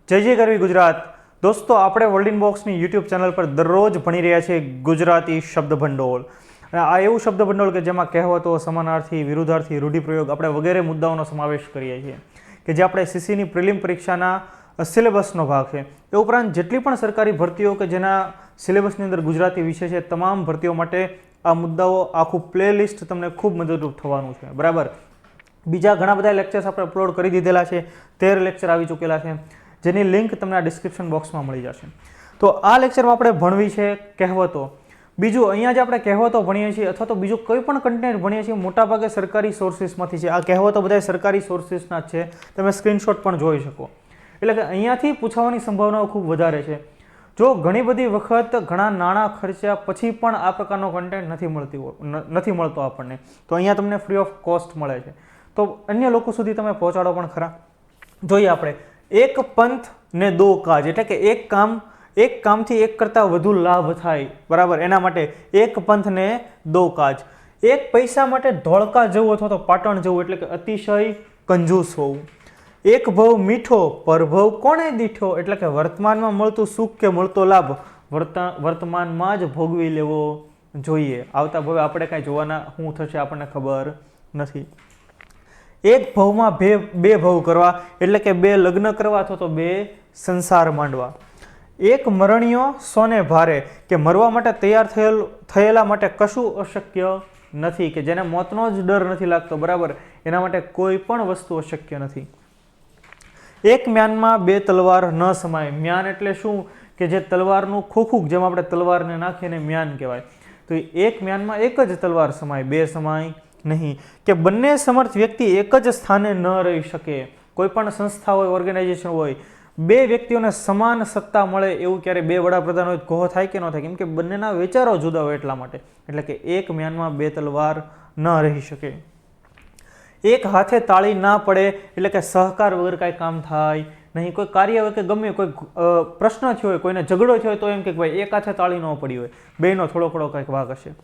જય જય ગરવી ગુજરાત. દોસ્તો, આપણે વર્લ્ડ ઇન બોક્સની યુટ્યુબ ચેનલ પર દરરોજ ભણી રહ્યા છીએ ગુજરાતી શબ્દ ભંડોળ. અને આ એવું શબ્દ ભંડોળ કે જેમાં કહેવતો, સમાનાર્થી, વિરુદ્ધાર્થી, રૂઢિપ્રયોગ આપણે વગેરે મુદ્દાઓનો સમાવેશ કરીએ છીએ, કે જે આપણે સીસીની પ્રિલિમ પરીક્ષાના સિલેબસનો ભાગ છે. એ ઉપરાંત જેટલી પણ સરકારી ભરતીઓ કે જેના સિલેબસની અંદર ગુજરાતી વિષય છે, તમામ ભરતીઓ માટે આ મુદ્દાઓ આખું પ્લેલિસ્ટ તમને ખૂબ મદદરૂપ થવાનું છે. બરાબર. બીજા ઘણા બધા લેક્ચર્સ આપણે અપલોડ કરી દીધેલા છે. 13 લેક્ચર આવી ચૂકેલા છે, જેની લિંક તમને આ ડિસ્ક્રિપ્શન બોક્સમાં મળી જશે. તો આ લેક્ચરમાં આપણે ભણવી છે કહેવતો. બીજું, અહીંયા જે આપણે કહેવતો ભણીએ છીએ અથવા તો બીજું કોઈ પણ કન્ટેન્ટ ભણીએ છીએ, મોટાભાગે સરકારી સોર્સિસમાંથી છે. આ કહેવતો બધા સરકારી સોર્સિસના જ છે. તમે સ્ક્રીનશોટ પણ જોઈ શકો. એટલે કે અહીંયાથી પૂછવાની સંભાવનાઓ ખૂબ વધારે છે. જો ઘણી બધી વખત ઘણા નાણાં ખર્ચ્યા પછી પણ આ પ્રકારનો કન્ટેન્ટ નથી મળતો આપણને, તો અહીંયા તમને ફ્રી ઓફ કોસ્ટ મળે છે. તો અન્ય લોકો સુધી તમે પહોંચાડો પણ ખરા. જોઈએ આપણે, એક પંથ ને દો કાજ, એટલે કે એક કામથી એક કરતાં વધુ લાભ થાય. બરાબર. એના માટે એક પંથ ને દો કાજ. એક પૈસા માટે ધોળકા જવું અથવા તો પાટણ જવું, એટલે કે અતિશય કંજૂસ હોવું. એક ભવ મીઠો પરભવ કોણે દીઠો, એટલે કે વર્તમાનમાં મળતું સુખ કે મળતો લાભ વર્તમાનમાં જ ભોગવી લેવો જોઈએ. આવતા ભવે આપણે કાંઈ જોવાના શું થશે આપણને ખબર નથી. એક ભવમાં બે ભવ કરવા, એટલે કે બે લગ્ન કરવા અથવા તો બે સંસાર માંડવા. એક મરણીયો સોને ભારે, કે મરવા માટે તૈયાર થયેલા માટે કશું અશક્ય નથી, કે જેને મોતનો જ ડર નથી લાગતો. બરાબર. એના માટે કોઈ પણ વસ્તુ અશક્ય નથી. એક મ્યાનમાં બે તલવાર ન સમાય. મ્યાન એટલે શું? કે જે તલવારનું ખોખું, જેમ આપણે તલવારને નાખીને મ્યાન કહેવાય. તો એક મ્યાનમાં એક જ તલવાર સમાય, બે સમાય નહીં. કે બંને સમર્થ વ્યક્તિ એક જ સ્થાને ન રહી શકે. કોઈ પણ સંસ્થા હોય, ઓર્ગેનાઇઝેશન હોય, બે વ્યક્તિઓને સમાન સત્તા મળે એવું ક્યારે બે વડાપ્રધાન હોય કહો થાય કે ન થાય? કેમ કે બંનેના વિચારો જુદા હોય એટલા માટે. એટલે કે એક મ્યાનમાં બે તલવાર ન રહી શકે. એક હાથે તાળી ના પડે, એટલે કે સહકાર વગર કાંઈ કામ થાય નહીં. કોઈ કાર્ય હોય કે ગમે કોઈ પ્રશ્ન થયો હોય, કોઈને ઝઘડો થયો હોય, તો એમ કે ભાઈ એક હાથે તાળી ન પડી હોય, બેનો થોડો કંઈક ભાગ હશે.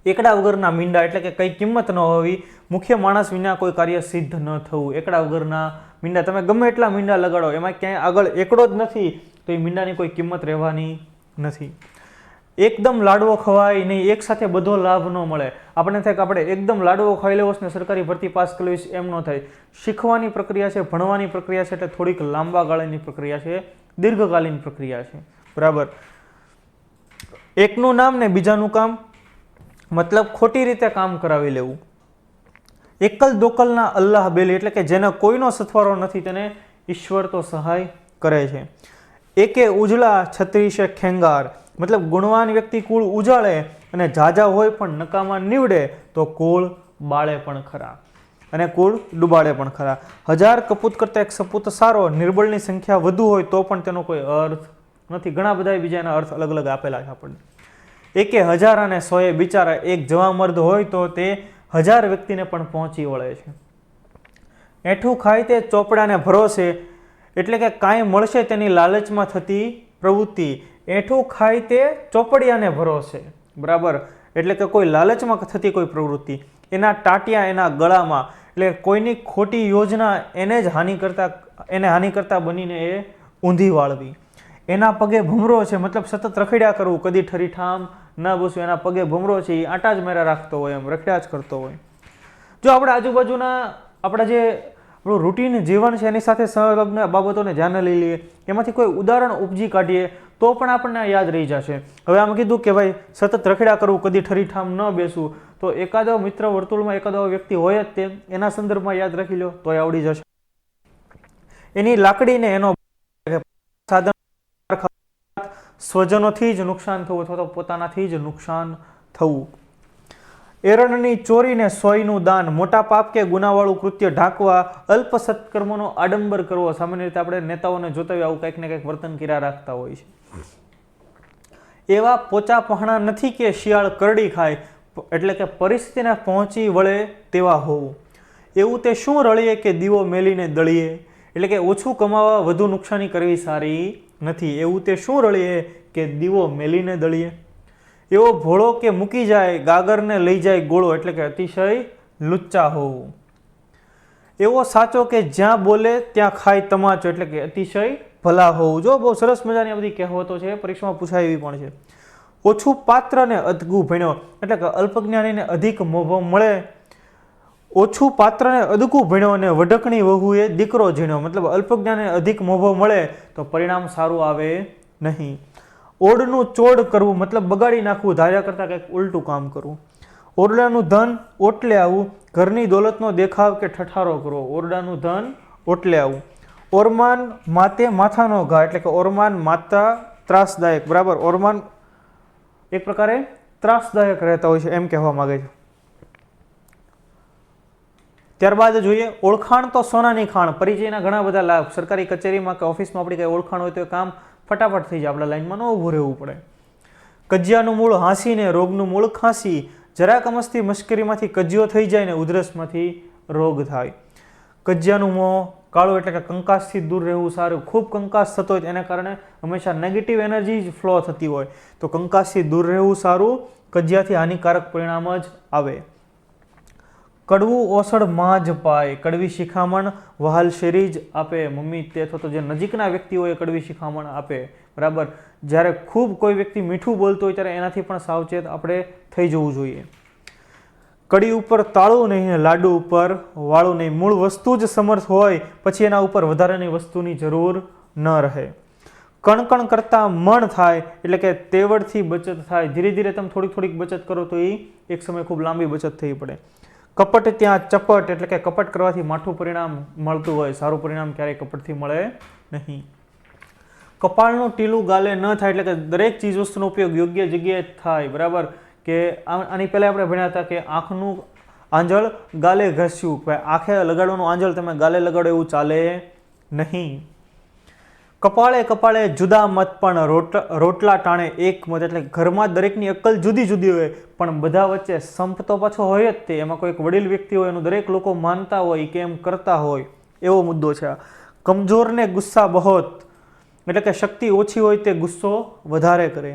એકડા વગરના મીંડા, એટલે કે કંઈ કિંમત ન હોવી. મુખ્ય માણસ વિના કોઈ કાર્ય સિદ્ધ ન થવું. એકડા વગરના મીંડા, તમે ગમે એટલા મીંડા લગાડો, એમાં ક્યાંય આગળ એકડો જ નથી, તો એ મીંડાની કોઈ કિંમત રહેવાની નથી. એકદમ લાડવો ખવાય નહીં, એક સાથે બધો લાભ ન મળે. આપણને થાય કે આપણે એકદમ લાડવો ખાઈ લેવો છે ને સરકારી ભરતી પાસ કરી લેવી છે, એમ ન થાય. શીખવાની પ્રક્રિયા છે, ભણવાની પ્રક્રિયા છે, એટલે થોડીક લાંબા ગાળાની પ્રક્રિયા છે, દીર્ઘકાલીન પ્રક્રિયા છે. બરાબર. એકનું નામ ને બીજાનું કામ, મતલબ ખોટી રીતે કામ કરાવી લેવું. એકલ દોકલના અલ્લાહ બેલી, એટલે કે જેને કોઈનો સથવારો નથી તેને ઈશ્વર તો સહાય કરે છે. એકે ઉજળા છત્રીસે ખેંગાર, મતલબ ગુણવાન વ્યક્તિ કુળ ઉજાળે અને જાજા હોય પણ નકામા નીવડે તો કુળ બાળે પણ ખરા અને કુળ ડૂબાડે પણ ખરા. 1000 કપૂત કરતા એક સપૂત સારો, નિર્બળની સંખ્યા વધુ હોય તો પણ તેનો કોઈ અર્થ નથી. ઘણા બધા બીજાના અર્થ અલગ અલગ આપેલા છે આપણને. એકે 1000 અને 100 બિચારા, એક જવા મર્દ હોય તો તે 1000 વ્યક્તિને પણ પહોંચી વળે છે. એઠું ખાય તે ચોપડાને ભરોસે, એટલે કે કાંઈ મળશે તેની લાલચમાં થતી પ્રવૃત્તિ. એઠું ખાય તે ચોપડિયાને ભરોસે. બરાબર. એટલે કે કોઈ લાલચમાં થતી કોઈ પ્રવૃત્તિ, એના ટાટિયા એના ગળામાં, એટલે કોઈની ખોટી યોજના એને હાનિ કરતા બનીને એ ઊંધી વાળવી. એના પગે ભમરો છે, મતલબ સતત રખડ્યા કરવું, કદી ઠરીઠામ ન બેસવું. એના પગે ભમરો છે, એ આટા જ મેરા રાખતો હોય, એમ રખડ્યા જ કરતો હોય. જો આપણે આજુબાજુના આપણા જે આપણું રૂટીન જીવન છે એની સાથે સંલગ્ન બાબતોને ધ્યાને લઈ લઈએ, એમાંથી કોઈ ઉદાહરણ ઉપજી કાઢીએ તો પણ આપણને યાદ રહી જશે. હવે આમ કીધું કે ભાઈ સતત રખડ્યા કરવું, કદી ઠરીઠામ ન બેસવું, તો એકાદો મિત્ર વર્તુળમાં એકાદો વ્યક્તિ હોય જ તે, એના સંદર્ભમાં યાદ રાખી લો તો આવડી જશે. એની લાકડીને એનો સાધન, સ્વજનોથી જ નુકસાન થવું અથવા તો પોતાનાથી જ નુકસાન થવું. એરણની ચોરીને સોયનું દાન, મોટા પાપ કે ગુનાવાળું કૃત્ય ઢાંકવા, અલ્પ સત્કર્મનો આડંબર કરવો. સામાન્ય રીતે આપણે નેતાઓને જોતા હોય આવું કંઈક ને કંઈક વર્તન કર્યા રાખતા હોય છે. એવા પોચા પહાણા નથી કે શિયાળ કરડી ખાય, એટલે કે પરિસ્થિતિને પહોંચી વળે તેવા હોવું. એવું તે શું રળીએ કે દીવો મેલીને દળીએ, એટલે કે ઓછું કમાવા વધુ નુકસાની કરવી સારી નથી. એવું તે શું રળીએ કે દીવો મેલીને દળીએ. એવો ભોળો કે મૂકી જાય ગાગરને લઈ જાય ગોળો, એટલે કે અતિશય લુચ્ચા હોવું. એવો સાચો કે જ્યાં બોલે ત્યાં ખાય તમાચો, એટલે કે અતિશય ભલા હોવું. જો બહુ સરસ મજાની આ બધી કહેવતો છે, પરીક્ષામાં પૂછાય એવી પણ છે. ઓછું પાત્ર ને અધગું ભણ્યો, એટલે કે અલ્પજ્ઞાનીને અધિક મોભો મળે. ઓછું પાત્ર ને અદકું ભણ્યો અને વઢકણી વહુએ દીકરો ઝીણ્યો, મતલબ અલ્પજ્ઞાને અધિક મોભો મળે તો પરિણામ સારું આવે નહીં. ઓરડનું ચોડ કરવું, મતલબ બગાડી નાખવું, ધાર્યા કરતાં કંઈક ઉલટું કામ કરવું. ઓરડાનું ધન ઓટલે આવવું, ઘરની દોલતનો દેખાવ કે ઠઠારો કરવો. ઓરડાનું ધન ઓટલે આવવું. ઓરમાન માતે માથાનો ઘા, એટલે કે ઓરમાન માતા ત્રાસદાયક, બરાબર. ઓરમાન એક પ્રકારે ત્રાસદાયક રહેતા હોય છે એમ કહેવા માંગે છે. ત્યારબાદ જોઈએ ઓળખાણ તો સોનાની ખાણ. પરિચયના ઘણા બધા લાભ. સરકારી કચેરીમાં કે ઓફિસમાં આપણી કંઈ ઓળખાણ હોય તો એ કામ ફટાફટ થઈ જાય, આપણે લાઈનમાં ન ઊભું રહેવું પડે. કજિયાનું મૂળ હાંસી ને રોગનું મૂળ ખાંસી. જરાક અમસ્તી મશ્કરીમાંથી કજિયો થઈ જાય ને ઉધરસમાંથી રોગ થાય. કજિયાનું મોં કાળું, એટલે કે કંકાસથી દૂર રહેવું સારું. ખૂબ કંકાસ થતો હોય એને કારણે હંમેશા નેગેટિવ એનર્જી જ ફ્લો થતી હોય, તો કંકાસથી દૂર રહેવું સારું. કજિયાથી હાનિકારક પરિણામ જ આવે. કડવું ઓસડ માં જ પાય. કડવી શિખામણ વહાલ શેરી જ આપે. મમ્મી તે અથવા તો જે નજીકના વ્યક્તિ હોય એ કડવી શિખામણ આપે, બરાબર. જ્યારે ખૂબ કોઈ વ્યક્તિ મીઠું બોલતો હોય ત્યારે એનાથી પણ સાવચેત આપણે થઈ જવું જોઈએ. કડી ઉપર તાળું નહીં ને લાડુ ઉપર વાળું નહીં. મૂળ વસ્તુ જ સમર્થ હોય પછી એના ઉપર વધારાની વસ્તુની જરૂર ન રહે. કણકણ કરતાં મણ થાય, એટલે કે તેવડથી બચત થાય. ધીરે ધીરે તમે થોડીક થોડીક બચત કરો તો એ એક સમય ખૂબ લાંબી બચત થઈ પડે. કપટ ત્યાં ચપટ, એટલે કે કપટ કરવાથી માઠું પરિણામ મળતું હોય, સારું પરિણામ ક્યારેય કપટથી મળે નહીં. કપાળનું ટીલું ગાલે ન થાય, એટલે કે દરેક ચીજ વસ્તુનો ઉપયોગ યોગ્ય જગ્યાએ થાય, બરાબર. કે આની પહેલાં આપણે ભણ્યા હતા કે આંખનું આંજળ ગાલે ઘસ્યું, આંખે લગાડવાનું આંજળ તમે ગાલે લગાડો એવું ચાલે નહીં. કપાળે કપાળે જુદા મત પણ રોટલા ટાણે એક મત, એટલે ઘરમાં દરેકની અક્કલ જુદી જુદી હોય પણ બધા વચ્ચે સંપ તો પાછો હોય જ તે. એમાં કોઈક વડીલ વ્યક્તિ હોય એનું દરેક લોકો માનતા હોય કે એમ કરતા હોય, એવો મુદ્દો છે. કમજોરને ગુસ્સા બહોત, એટલે કે શક્તિ ઓછી હોય તે ગુસ્સો વધારે કરે.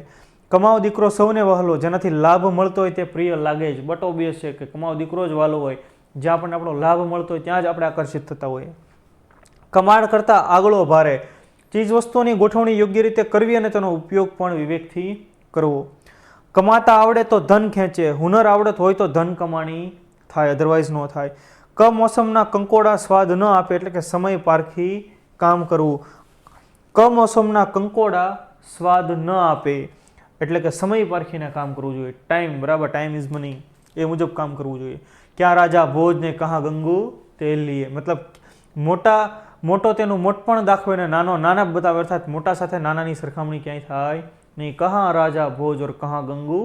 કમાવ દીકરો સૌને વહાલો, જેનાથી લાભ મળતો હોય તે પ્રિય લાગે જ. બટ ઓબ્વિયસ છે કે કમાવ દીકરો જ વહાલો હોય, જ્યાં આપણને આપણો લાભ મળતો હોય ત્યાં જ આપણે આકર્ષિત થતા હોઈએ. કમાડ કરતાં આગળો ભારે. ચીજ વસ્તુઓની ગોઠવણી યોગ્ય રીતે કરવી અને તેનો ઉપયોગ પણ વિવેકથી કરવો. કમાતા આવડે તો ધન ખેંચે, હુનર આવડત હોય તો ધન કમાણી થાય, અધરવાઇઝ ન થાય. કમોસમના કંકોડા સ્વાદ ન આપે, એટલે કે સમય પારખી કામ કરવું. કમોસમના કંકોડા સ્વાદ ન આપે, એટલે કે સમય પારખીને કામ કરવું જોઈએ. ટાઈમ, બરાબર. ટાઈમ ઇઝ મની, એ મુજબ કામ કરવું જોઈએ. ક્યાં રાજા ભોજ ને કહા ગંગુ તેલ લીએ, મતલબ મોટો તેનું મોટ પણ દાખવે ને નાનો નાના બતાવે, અર્થાત મોટા સાથે નાનાની સરખામણી ક્યાંય થાય નહીં. કહા રાજા ભોજ ઓર કહા ગંગુ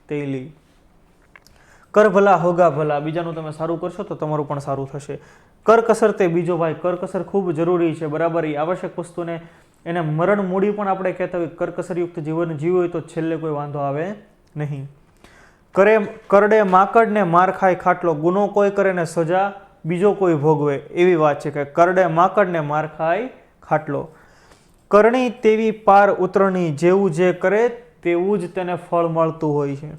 તેલી. કર ભલા હોગા ભલા. બીજાનું તમે સારું કરશો તો તમારું પણ સારું થશે. કરકસર તે બીજો ભાઈ. કરકસર ખૂબ જરૂરી છે, બરાબર. એ આવશ્યક વસ્તુને એને મરણ મૂડી પણ આપણે કહેતા હોય. કરકસરયુક્ત જીવન જીવ્યું હોય તો છેલ્લે કોઈ વાંધો આવે નહીં. કરડે માકડને માર ખાય ખાટલો. ગુનો કોઈ કરે ને સજા બીજો કોઈ ભોગવે, એવી વાત છે કે કરડે માકડને માર ખાય ખાટલો. કરણી તેવી પાર ઉતરણી, જેવું જે કરે તેવું જ તેને ફળ મળતું હોય છે.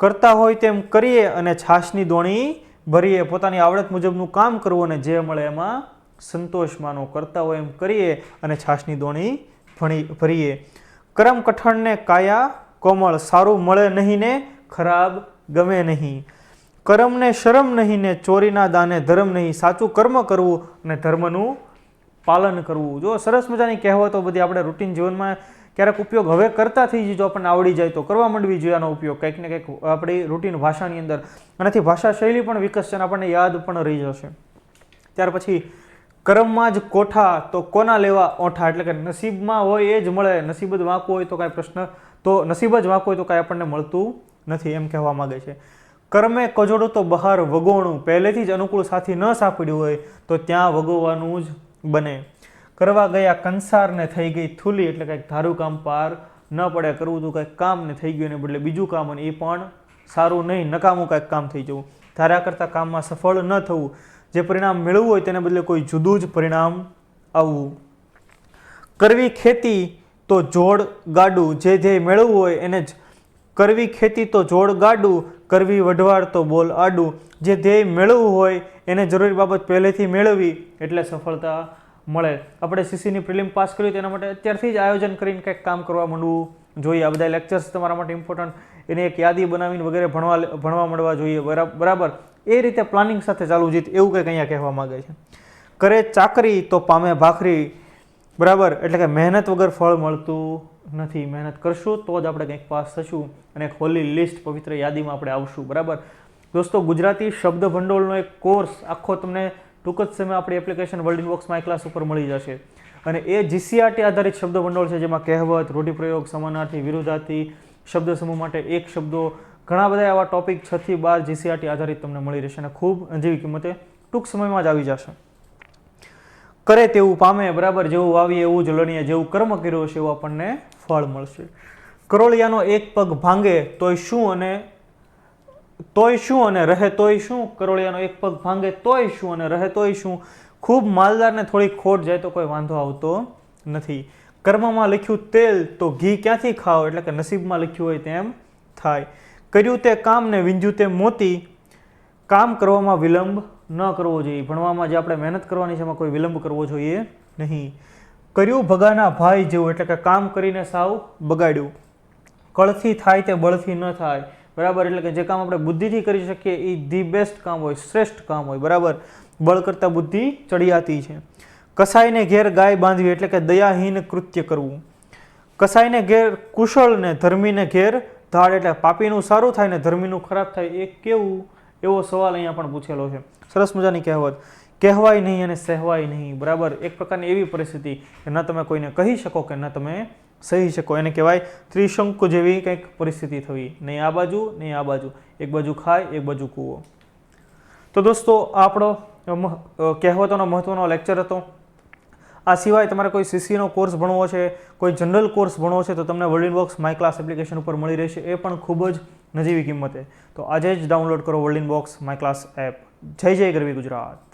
કરતા હોય તેમ કરીએ અને છાશની દોણી ભરીએ. પોતાની આવડત મુજબનું કામ કરવું અને જે મળે એમાં સંતોષ માનો. કરતા હોય એમ કરીએ અને છાશની દોણી ભરીએ. કરમ કઠણને કાયા કોમળ. સારું મળે નહીં ને ખરાબ ગમે નહીં. કર્મને શરમ નહીં ને ચોરીના દાને ધર્મ નહીં. સાચું કર્મ કરવું અને ધર્મનું પાલન કરવું. જો સરસ મજાની કહેવતો બધી આપણે રૂટીન જીવનમાં ક્યારેક ઉપયોગ હવે કરતા થઈ જઈએ, જો આપણને આવડી જાય તો કરવા માંડવી જોઈએ આનો ઉપયોગ કંઈક ને કંઈક આપણી રૂટીન ભાષાની અંદર. આનાથી ભાષા શૈલી પણ વિકસશે અને આપણને યાદ પણ રહી જશે. ત્યાર પછી કર્મમાં જ કોઠા તો કોના લેવા ઓઠા, એટલે કે નસીબમાં હોય એ જ મળે. નસીબ જ વાંકું હોય તો કાંઈ પ્રશ્ન, તો નસીબ જ વાંકું હોય તો કાંઈ આપણને મળતું નથી, એમ કહેવા માંગે છે. કર્મે કજોડું તો બહાર વગોણું. પહેલેથી જ અનુકૂળ સાથી ન સાંપડ્યું હોય તો ત્યાં વગોવાનું જ બને. કરવા ગયા કંસારને થઈ ગઈ થૂલી, એટલે કંઈક ધારું કામ પાર ન પડે. કરવું તો કંઈક કામ ને થઈ ગયું એને બદલે બીજું કામ, અને એ પણ સારું નહીં, નકામું કંઈક કામ થઈ જવું. ધાર્યા કરતાં કામમાં સફળ ન થવું. જે પરિણામ મેળવવું હોય તેને બદલે કોઈ જુદું જ પરિણામ આવવું. કરવી ખેતી તો જોડ ગાડું. જે ધ્યેય મેળવવું હોય એને જ કરવી ખેતી તો જોડ ગાડું. કરવી વઢવાડ તો બોલ આડું. જે ધ્યેય મેળવવું હોય એને જરૂરી બાબત પહેલેથી મેળવવી એટલે સફળતા મળે. આપણે સીસીની પ્રિલિમ પાસ કર્યું તેના માટે અત્યારથી જ આયોજન કરીને કંઈક કામ કરવા માંડવું જોઈએ. આ બધા લેક્ચર્સ તમારા માટે ઇમ્પોર્ટન્ટ, એની એક યાદી બનાવીને વગેરે ભણવા મળવા જોઈએ. બરાબર એ રીતે પ્લાનિંગ સાથે ચાલવું જોઈએ, એવું કંઈક અહીંયા કહેવા માંગે છે. કરે ચાકરી તો પામે ભાખરી. બરાબર, એટલે કે મહેનત વગર ફળ મળતું નથી. મહેનત કરશું તો જ આપણે કંઈક પાસ થશું અને એક હોલી લિસ્ટ, પવિત્ર યાદીમાં આપણે આવશું. બરાબર દોસ્તો, ગુજરાતી શબ્દ ભંડોળનો એક કોર્સ આખો તમને ટૂંક જ સમય આપણી application world in box my class ઉપર મળી જશે. અને એ જીસીઆરટી આધારિત શબ્દ ભંડોળ છે, જેમાં કહેવત, રૂઢિપ્રયોગ, સમાનાર્થી, વિરુદ્ધાર્થી, શબ્દ સમૂહ માટે એક શબ્દો, ઘણા બધા એવા ટોપિક 6 થી 12 જીસીઆરટી આધારિત તમને મળી રહેશે અને ખૂબ નજીવી કિંમતે ટૂંક સમયમાં જ આવી જશે. કરે તેવું પામે. બરાબર, જેવું વાવીએ એવું જ લણીએ, જેવું કર્મ કર્યું હશે એવું આપણને ફળ મળશે. કરોળિયાનો એક પગ ભાંગે તોય શું અને રહે તોય શું. કરોળિયાનો એક પગ ભાંગે તોય શું અને રહે તોય શું. ખૂબ માલદારને થોડી ખોટ જાય તો કોઈ વાંધો આવતો નથી. કર્મમાં લખ્યું તેલ તો ઘી ક્યાંથી ખાવ, એટલે કે નસીબમાં લખ્યું હોય તેમ થાય. કર્યું તે કામ ને વિંજ્યું તે મોતી. કામ કરવામાં વિલંબ ન કરવો જોઈએ. ભણવામાં જે આપણે મહેનત કરવાની છે એમાં કોઈ વિલંબ કરવો જોઈએ નહીં. કર્યું ભગાના ભાઈ જેવું, એટલે કે કામ કરીને સાવ બગાડ્યું. કળથી થાય તે બળથી ન થાય. બરાબર, એટલે કે જે કામ આપણે બુદ્ધિથી કરી શકીએ એ ધી બેસ્ટ કામ હોય, શ્રેષ્ઠ કામ હોય. બરાબર, બળ કરતાં બુદ્ધિ ચડિયાતી છે. કસાઈને ઘેર ગાય બાંધવી, એટલે કે દયાહીન કૃત્ય કરવું. કસાઈને ઘેર કુશળ ને ધર્મીને ઘેર ધાડ, એટલે પાપીનું સારું થાય ને ધર્મીનું ખરાબ થાય. એ કેવું, એવો સવાલ અહીંયા પણ પૂછેલો છે. સરસ મજાની કહેવત. કહેવાય નહીં અને સહેવાય નહીં. બરાબર, એક પ્રકારની એવી પરિસ્થિતિ કે ન તમે કોઈને કહી શકો કે ન તમે સહી શકો, એને કહેવાય ત્રિશંકુ જેવી કંઈક પરિસ્થિતિ થવી. નહીં આ બાજુ નહીં આ બાજુ, એક બાજુ ખાય એક બાજુ કૂવો. તો દોસ્તો, આપણો કહેવતોનો મહત્વનો લેક્ચર હતો. આ સિવાય તમારે કોઈ સીસીનો કોર્સ ભણવો છે, કોઈ જનરલ કોર્સ ભણવો છે તો તમને world in box my class application ઉપર મળી રહેશે, એ પણ ખૂબ જ નજીવી કિંમતે. તો આજે જ ડાઉનલોડ કરો world in box my class app. જય જય ગરવી ગુજરાત.